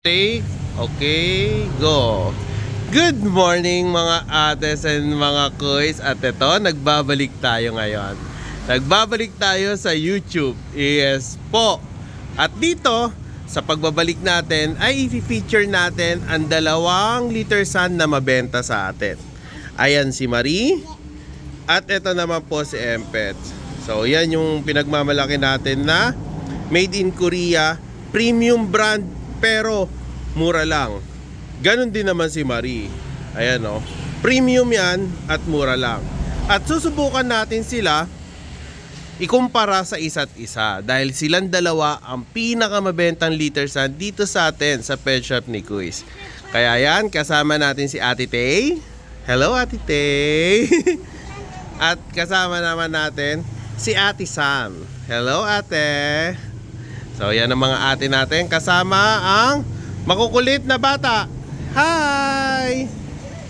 Okay, go. Good morning mga ates and mga kuys. At ito, nagbabalik tayo ngayon. Nagbabalik tayo sa YouTube. Yes po. At dito, sa pagbabalik natin ay i-feature natin ang 2 liter sand na mabenta sa atin. Ayan si Marie. At ito naman po si Empets. So yan yung pinagmamalaki natin na made in Korea, premium brand pero mura lang. Ganon din naman si Marie. Ayan o. Premium yan at mura lang. At susubukan natin sila ikumpara sa isa't isa. Dahil silang dalawa ang pinakamabentang liter sand dito sa atin sa pet shop ni Kuis. Kaya yan, kasama natin si Ate Tay. Hello Ate Tay. At kasama naman natin si Ate Sam. Hello Ate. So yan ang mga ate natin. Kasama ang makukulit na bata. Hi!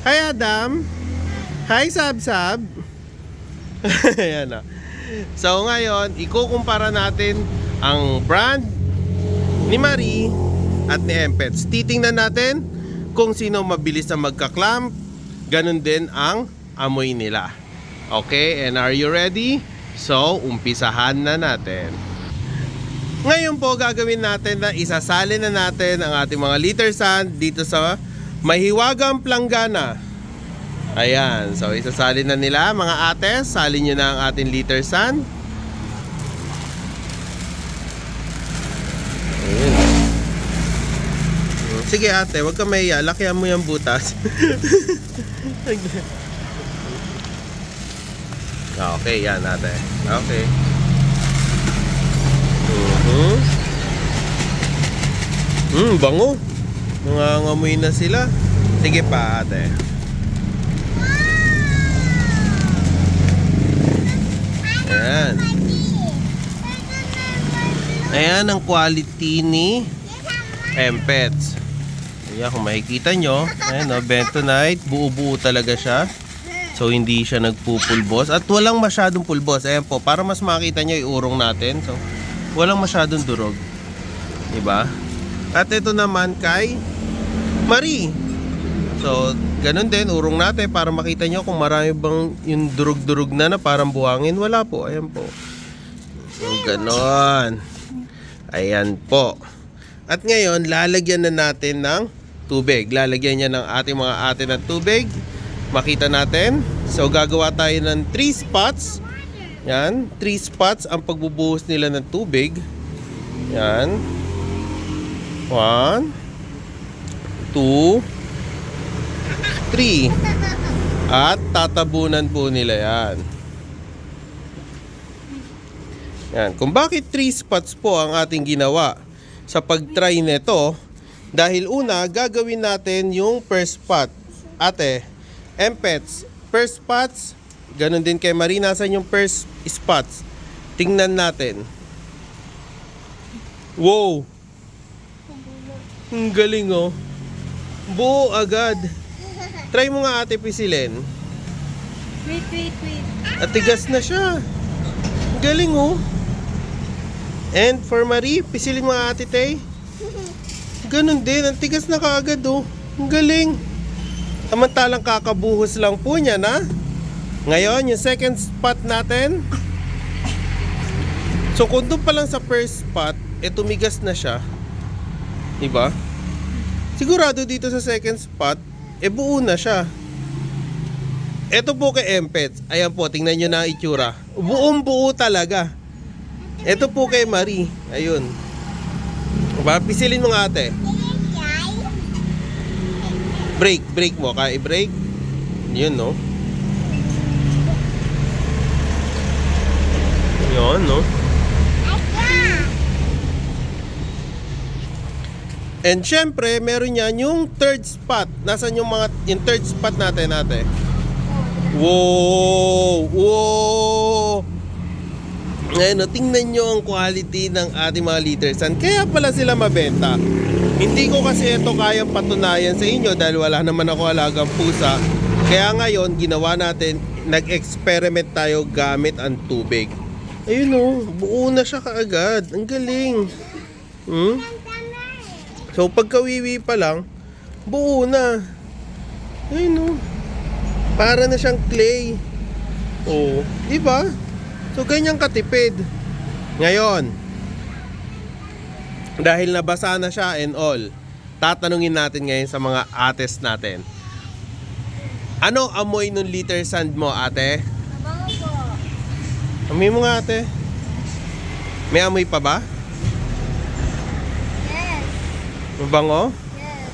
Hi Adam! Hi Sab-Sab! Ayan o. So ngayon, ikukumpara natin ang brand ni Marie at ni Empets. Titingnan natin kung sino mabilis na magka-clamp. Ganun din ang amoy nila. Okay, and are you ready? So, umpisahan na natin. Ngayon po gagawin natin na isasali na natin ang ating mga liter sand dito sa Mahiwagang Planggana. Ayan, so isasali na nila mga ate. Salin nyo na ang ating liter sand. Ayan. Sige ate, huwag ka mahiya. Lakihan mo yung butas. Okay, yan ate. Okay. Bango. Nangangamoy na sila. Sige pa ate. Ayan. Ayan ang quality ni Empets. Ayan, kung makikita nyo. Ayan o, bentonite. Buo-buo talaga siya. So hindi siya nagpupulbos. At walang masyadong pulbos. Ayan po, para mas makita nyo iurong natin. So walang masyadong durog. Diba? At ito naman kay Marie. So, ganun din, urong natin para makita nyo kung marami bang yung durug-durug na parang buhangin. Wala po, ayan po. So, ganon. Ayan po. At ngayon, lalagyan na natin ng tubig. Lalagyan niya ng ating mga ate ng tubig. Makita natin. So, gagawa tayo ng 3 spots. Yan, 3 spots ang pagbubuhos nila ng tubig. Yan. 1, 2, 3. At tatabunan po nila yan. Yan. Kung bakit 3 spots po ang ating ginawa sa pag-try nito, dahil una, gagawin natin yung first spot. Ate, Empets, first spots, ganun din kay Marie. Nasaan yung first spots? Tingnan natin. Wow! Ang galing oh. Buo agad. Try mo nga ate pisilin. Wait. At tigas na siya. Ang galing oh. And for Marie, pisilin mo nga ate Tay. Ganun din, ang tigas na kaagad oh. Ang galing. Samantalang kakabuhos lang po niya na. Ngayon, yung second spot natin. So kung doon pa lang sa first spot, tumigas na siya. Diba? Sigurado dito sa second spot, buo na siya. Ito po kay Empets. Ayan po, tingnan nyo na ang itsura. Buong buo talaga. Ito po kay Marie. Ayun. Diba? Pisilin mo nga ate. Break mo. Kaya i-break. Yun no. Yun no. And syempre, meron yan yung third spot. Nasaan yung third spot natin ate? Wow! Wow! Ngayon, tingnan nyo ang quality ng ating mga liter sand. Kaya pala sila mabenta. Hindi ko kasi ito kayang patunayan sa inyo dahil wala naman ako alagang pusa. Kaya ngayon, ginawa natin, nag-experiment tayo gamit ang tubig. Ayun o, buo na siya kaagad. Ang galing. So pagkawiwi pa lang, buo na. Ayun no. Para na siyang clay. Oh, di ba? So ganyan katipid. Ngayon, dahil nabasa na siya and all, tatanungin natin ngayon sa mga ates natin. Ano amoy nung liter sand mo, ate? Mabango po. Amoy mo nga, ate. May amoy pa ba? Yes. Mabango? Yes.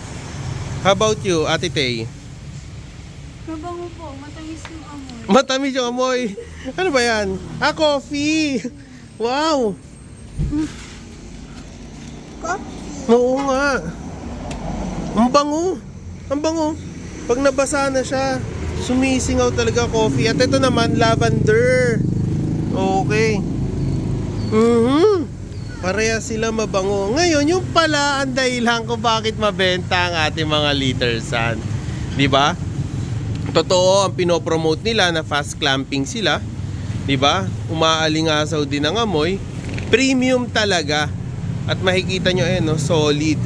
How about you, Ate Tay? Mabango po. Matamis yung amoy. Matamis yung amoy. Ano ba yan? Coffee! Wow! Coffee. Oo nga. Ang bango. Ang bango. Pag nabasa na siya, sumisingaw talaga coffee. At ito naman, lavender. Okay. Pareha sila mabango. Ngayon, yung pala ang dahilan ko bakit mabenta ang ating mga liter sand. Di ba? Totoo, ang pinopromote nila na fast clamping sila. Di ba? Umaalingasaw din ang amoy. Premium talaga. At makikita nyo no, solid.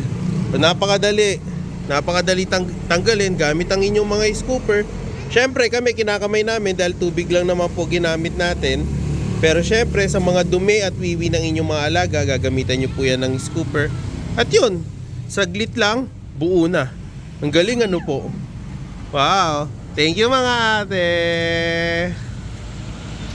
Napakadali. Napakadali tanggalin gamit ang inyong mga scooper. Syempre kami kinakamay namin dahil tubig lang naman po ginamit natin. Pero syempre sa mga dumi at wiwi ng inyong mga alaga, gagamitan nyo po yan ng scooper. At yun, saglit lang, buo na. Ang galing ano po. Wow, thank you mga ate.